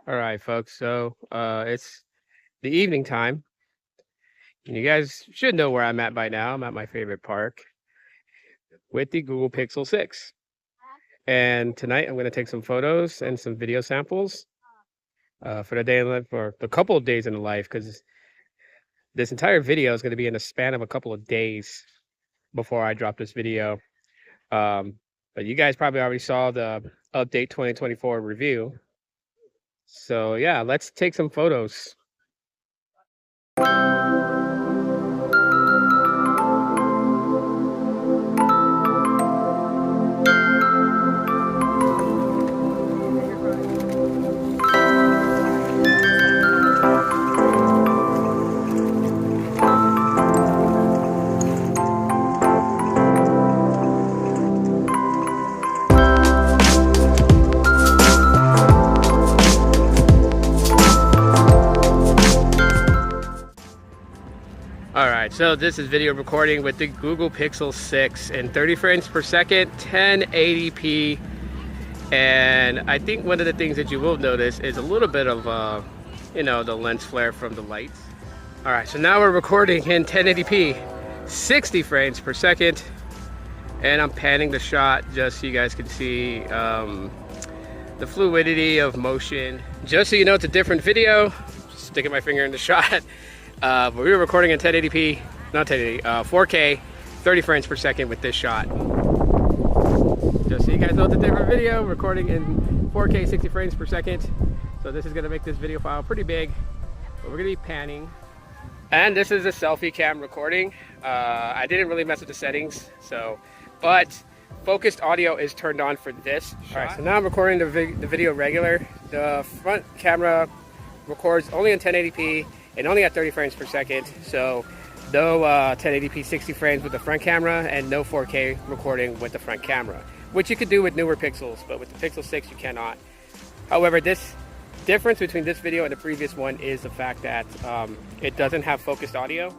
All right, folks. So it's the evening time. And you guys should know where I'm at by now. I'm at my favorite park with the Google Pixel 6. And tonight I'm going to take some photos and some video samples for the day in life, for a couple of days in the life, because this entire video is going to be in the span of a couple of days before I drop this video. But you guys probably already saw the update 2024 review. So yeah, let's take some photos. Alright, so this is video recording with the Google Pixel 6 in 30 frames per second, 1080p. And I think one of the things that you will notice is a little bit of, the lens flare from the lights. Alright, so now we're recording in 1080p, 60 frames per second. And I'm panning the shot just so you guys can see the fluidity of motion. Just so you know, it's a different video. Sticking my finger in the shot. But we were recording in 1080p, not 1080, 4K, 30 frames per second with this shot. Just so you guys know, it's a different video, recording in 4K, 60 frames per second. So this is gonna make this video file pretty big, but we're gonna be panning. And this is a selfie cam recording. I didn't really mess with the settings, but focused audio is turned on for this shot. All right, so now I'm recording the video regular. The front camera records only in 1080p, and only at 30 frames per second, so no 1080p 60 frames with the front camera and no 4K recording with the front camera, which you could do with newer Pixels, but with the Pixel 6 you cannot. However, this difference between this video and the previous one is the fact that it doesn't have focused audio.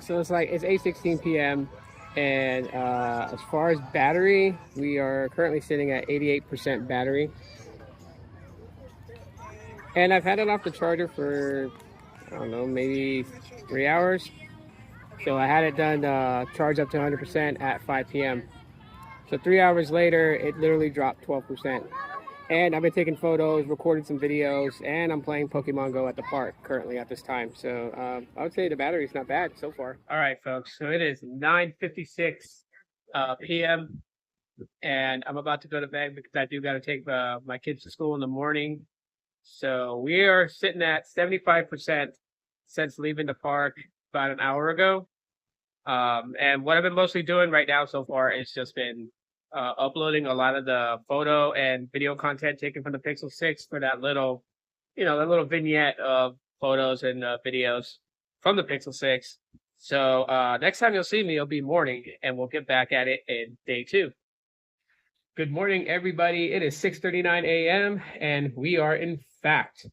So it's 8:16 p.m. and as far as battery, we are currently sitting at 88% battery. And I've had it off the charger for, I don't know, maybe 3 hours. So I had it done charge up to 100% at 5 p.m. So 3 hours later, it literally dropped 12%. And I've been taking photos, recording some videos, and I'm playing Pokemon Go at the park currently at this time. So I would say the battery's not bad so far. All right, folks. So it is 9:56 p.m. and I'm about to go to bed because I do got to take my kids to school in the morning. So we are sitting at 75% since leaving the park about an hour ago. And what I've been mostly doing right now so far is just been uploading a lot of the photo and video content taken from the Pixel 6 for that little, that little vignette of photos and videos from the Pixel 6. So next time you'll see me, it'll be morning, and we'll get back at it in day 2. Good morning, everybody. It is 6:39 a.m. and we are in fact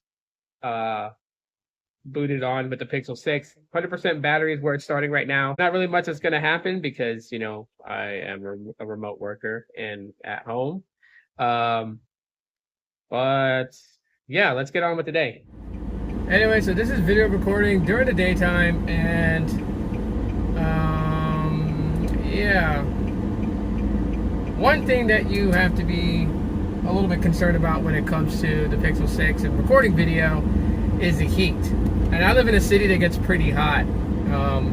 booted on with the Pixel 6. 100% battery is where it's starting right now. Not really much that's going to happen because, I am a remote worker and at home. But yeah, let's get on with the day. Anyway, so this is video recording during the daytime, and one thing that you have to be a little bit concerned about when it comes to the Pixel 6 and recording video is the heat. And I live in a city that gets pretty hot.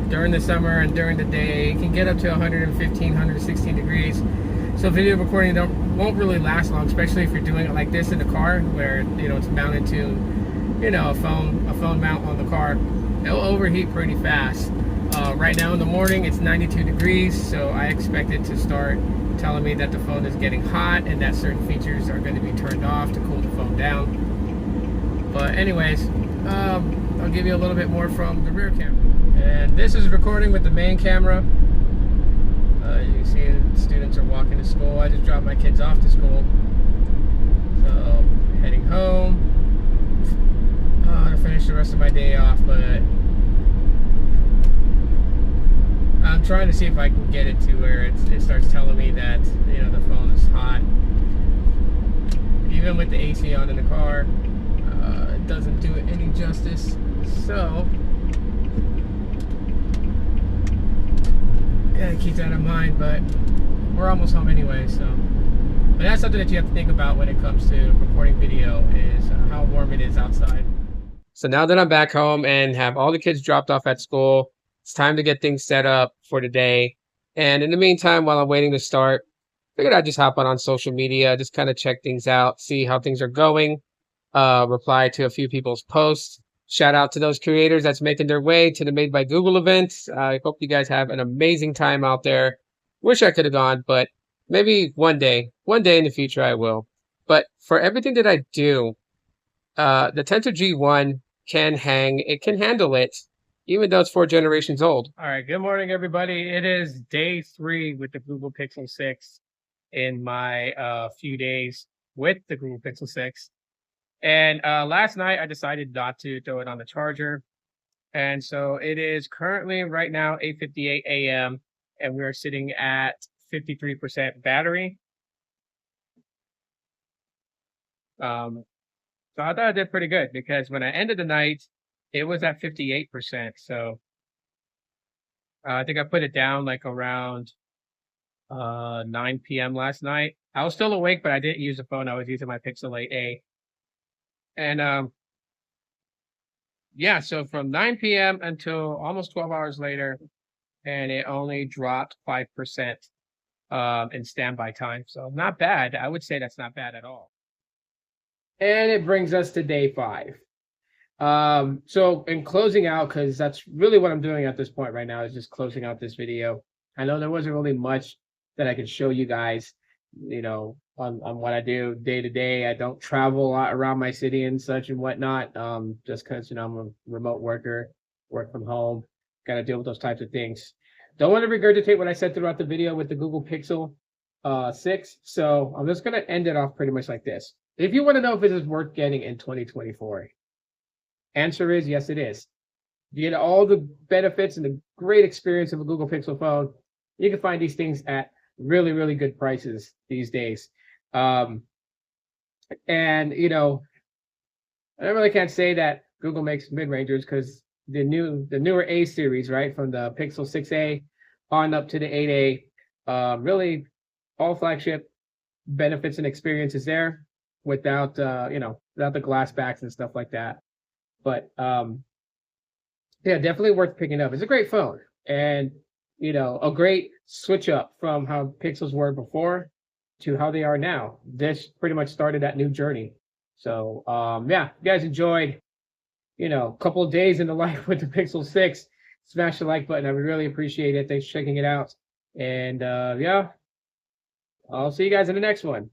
During the summer and during the day, it can get up to 115, 116 degrees. So video recording won't really last long, especially if you're doing it like this in the car, where it's mounted to a phone mount on the car. It'll overheat pretty fast. Right now in the morning it's 92 degrees, so I expect it to start telling me that the phone is getting hot and that certain features are going to be turned off to cool the phone down. But anyways, I'll give you a little bit more from the rear camera. And this is recording with the main camera. You can see the students are walking to school. I just dropped my kids off to school. So, heading home. To finish the rest of my day off, but I'm trying to see if I can get it to where it starts telling me that the phone is hot. Even with the AC on in the car, it doesn't do it any justice. So gotta keep that in mind, but we're almost home anyway. So, but that's something that you have to think about when it comes to recording video, is how warm it is outside. So now that I'm back home and have all the kids dropped off at school, it's time to get things set up for the day. And in the meantime, while I'm waiting to start, I figured I'd just hop on social media, just kind of check things out, see how things are going, reply to a few people's posts. Shout out to those creators that's making their way to the Made by Google event. I hope you guys have an amazing time out there. Wish I could have gone, but maybe one day in the future I will. But for everything that I do, the Tensor G1 can hang. It can handle it, even though it's 4 generations old. All right, good morning, everybody. It is day 3 with the Google Pixel 6 in my few days with the Google Pixel 6. And last night I decided not to throw it on the charger. And so it is currently right now 8:58 a.m. and we are sitting at 53% battery. So I thought I did pretty good, because when I ended the night, it was at 58%. So I think I put it down like around 9 p.m. last night. I was still awake, but I didn't use the phone. I was using my Pixel 8a. And yeah, so from 9 p.m. until almost 12 hours later, and it only dropped 5% in standby time. So not bad. I would say that's not bad at all. And it brings us to day 5. So in closing out, because that's really what I'm doing at this point right now, is just closing out this video. I know there wasn't really much that I could show you guys, on what I do day to day. I don't travel a lot around my city and such and whatnot, just because, I'm a remote worker, work from home, got to deal with those types of things. Don't want to regurgitate what I said throughout the video with the Google Pixel 6. So I'm just going to end it off pretty much like this. If you want to know if it is worth getting in 2024, answer is yes, it is. You get all the benefits and the great experience of a Google Pixel phone. You can find these things at really, really good prices these days. And I really can't say that Google makes mid-rangers, because the newer A series, right, from the Pixel 6a on up to the 8a, really all flagship benefits and experiences there, without without the glass backs and stuff like that. But yeah, definitely worth picking up. It's a great phone, and a great switch up from how Pixels were before to how they are now. This pretty much started that new journey. So yeah, if you guys enjoyed a couple of days in the life with the Pixel 6, smash the like button. I would really appreciate it. Thanks for checking it out. And yeah, I'll see you guys in the next one.